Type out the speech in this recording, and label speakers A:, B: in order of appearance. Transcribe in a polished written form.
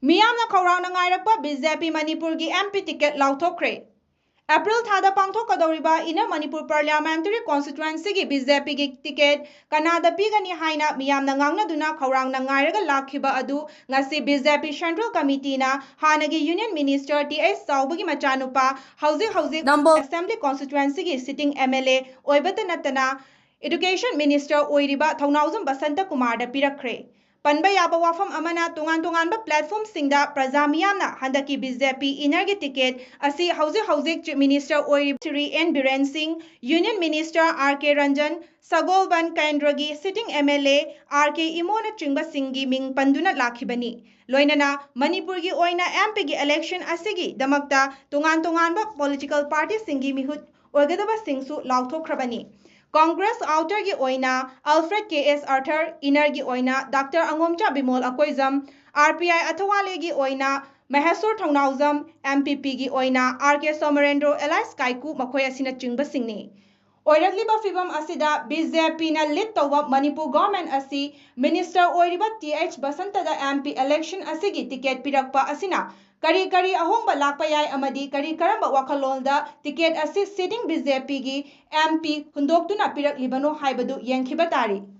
A: ꯃꯤꯌꯥꯝꯅ ꯈꯧꯔꯥꯡꯅ ꯉꯥꯏꯔꯛꯄ ꯕꯤ.ꯖꯦ.ꯄꯤ. ꯃꯅꯤꯄꯨꯔꯒꯤ MP ticket ꯂꯥꯎꯊꯣꯛꯈ꯭ꯔꯦ꯫ April ꯊꯥꯗ ꯄꯥꯡꯊꯣꯛꯀꯗꯧꯔꯤꯕ ꯏꯟꯅꯔ ꯃꯅꯤꯄꯨꯔ ꯄꯥꯔꯂꯤꯌꯥꯃꯦꯟꯇꯔꯤ ꯀꯟꯁꯇꯤꯇ꯭ꯌꯨꯑꯦꯟꯁꯤꯒꯤ ꯕꯤ.ꯖꯦ.ꯄꯤꯒꯤ ꯇꯤꯀꯦꯠ ꯀꯅꯥꯗ ꯄꯤꯒꯅꯤ ꯍꯥꯏꯅ ꯃꯤꯌꯥꯝꯅ ꯉꯥꯡꯅꯗꯨꯅ ꯈꯧꯔꯥꯡꯅ ꯉꯥꯏꯔꯒ ꯂꯥꯛꯈꯤꯕ ꯑꯗꯨ ꯉꯁꯤ ꯕꯤ.ꯖꯦ.ꯄꯤ. ꯁꯦꯟꯇ꯭ꯔꯦꯜ ꯀꯃꯤꯇꯤꯅ ꯍꯥꯟꯅꯒꯤ ꯌꯨꯅꯤꯌꯟ ꯃꯤꯅꯤꯁꯇꯔ ꯇꯤ.ꯆꯥꯎꯕꯒꯤ ꯃꯆꯥꯅꯨꯄꯥ ꯍꯧꯖꯤꯛ ꯅꯝꯕꯣꯜ ꯑꯦꯁꯦꯝꯕ꯭ꯂꯤ ꯀꯟꯁꯇꯤꯇ꯭ꯌꯨꯑꯦꯟꯁꯤꯒꯤ ꯁꯤꯇꯤꯡ MLA ꯑꯣꯏꯕꯇ ꯅꯠꯇꯅ ꯏꯗꯨꯀꯦꯁꯟ ꯃꯤꯅꯤꯁꯇꯔ ꯑꯣꯏꯔꯤꯕ ꯊꯧꯅꯥꯎꯖꯝ ꯕꯁꯟꯇꯀꯨꯃꯥꯔꯗ ꯄꯤꯔꯛꯈ꯭ꯔꯦ꯫ ꯄꯟꯕ ꯌꯥꯕ ꯋꯥꯐꯝ ꯑꯃꯅ ꯇꯣꯉꯥꯟ-ꯇꯣꯉꯥꯟꯕ ꯄ꯭ꯂꯦꯠꯐꯣꯔꯝꯁꯤꯡꯗ ꯄ꯭ꯔꯖꯥ ꯃꯤꯌꯥꯝꯅ ꯍꯟꯗꯛꯀꯤ ꯕꯤ.ꯖꯦ.ꯄꯤ. ꯏꯟꯅꯔꯒꯤ ꯇꯤꯀꯦꯠ ꯑꯁꯤ ꯍꯧꯖꯤꯛ ꯆꯤꯐ ꯃꯤꯅꯤꯁꯇꯔ ꯑꯣꯏꯔꯤꯕ Shri N. Biren Singh, union minister R.K. Ranjan, ꯁꯒꯣꯜꯕꯟ ꯀꯦꯟꯗ꯭ꯔꯒꯤ ꯁꯤꯇꯤꯡ MLA R.K. ꯏꯃꯣꯅꯆꯤꯡꯕꯁꯤꯡꯒꯤ ꯃꯤꯡ ꯄꯟꯗꯨꯅ ꯂꯥꯛꯈꯤꯕꯅꯤ꯫ ꯂꯣꯏꯅꯅ ꯃꯅꯤꯄꯨꯔꯒꯤ ꯑꯣꯏꯅ MP ꯒꯤ ꯏꯂꯦꯛꯁꯟ ꯑꯁꯤꯒꯤꯗꯃꯛꯇ ꯇꯣꯉꯥꯟ-ꯇꯣꯉꯥꯟꯕ ꯄꯣꯂꯤꯇꯤꯀꯦꯜ ꯄꯥꯔꯇꯤꯁꯤꯡꯒꯤ ꯃꯤꯍꯨꯠ ꯑꯣꯏꯒꯗꯕꯁꯤꯡꯁꯨ ꯂꯥꯎꯊꯣꯛꯈ꯭ꯔꯕꯅꯤ꯫ ꯀꯪꯒ꯭ꯔꯦꯁ ꯑꯥꯎꯇꯔꯒꯤ ꯑꯣꯏꯅ ꯑꯜꯐ꯭ꯔꯦꯗ K.S. ꯑꯥꯔꯊꯔ, ꯏꯟꯅꯔꯒꯤ ꯑꯣꯏꯅ ꯗꯥꯛꯇꯔ ꯑꯉꯣꯝꯆꯥ ꯕꯤꯃꯣꯜ ꯑꯀꯣꯏꯖꯝ, RPI ꯑꯊꯋꯥꯂꯦꯒꯤ ꯑꯣꯏꯅ ꯃꯍꯦꯁꯣꯔ ꯊꯧꯅꯥꯎꯖꯝ, MPP ꯒꯤ ꯑꯣꯏꯅ R.K. ꯁꯣꯃꯔꯦꯟꯗ꯭ꯔꯣ ꯑꯦꯂꯥꯏꯁ ꯀꯥꯏꯀꯨ ꯃꯈꯣꯏ ꯑꯁꯤꯅꯆꯤꯡꯕꯁꯤꯡꯅꯤ꯫ ꯑꯣꯏꯔꯛꯂꯤꯕ ꯐꯤꯚꯝ ꯑꯁꯤꯗ ꯕꯤ.ꯖꯦ.ꯄꯤ.ꯅ ꯂꯤꯗ ꯇꯧꯕ ꯃꯅꯤꯄꯨꯔ ꯒꯚꯔꯟꯃꯦꯟꯠ ꯑꯁꯤ ꯃꯤꯅꯤꯁꯇꯔ ꯑꯣꯏꯔꯤꯕ T.H. ꯕꯁꯟꯇꯗ MP ꯏꯂꯦꯛꯁꯟ ꯑꯁꯤꯒꯤ ꯇꯤꯀꯦꯠ ꯄꯤꯔꯛꯄ ꯑꯁꯤꯅ ꯀꯔꯤ ꯑꯍꯣꯡꯕ ꯂꯥꯛꯄ ꯌꯥꯏ ꯑꯃꯗꯤ ꯀꯔꯝꯕ ꯋꯥꯈꯜꯂꯣꯟꯗ ꯇꯤꯀꯦꯠ ꯑꯁꯤ ꯁꯤꯇꯤꯡ ꯕꯤ.ꯖꯦ.ꯄꯤ.ꯒꯤ MP ꯍꯨꯟꯗꯣꯛꯇꯨꯅ ꯄꯤꯔꯛꯂꯤꯕꯅꯣ ꯍꯥꯏꯕꯗꯨ ꯌꯦꯡꯈꯤꯕ ꯇꯥꯔꯤ꯫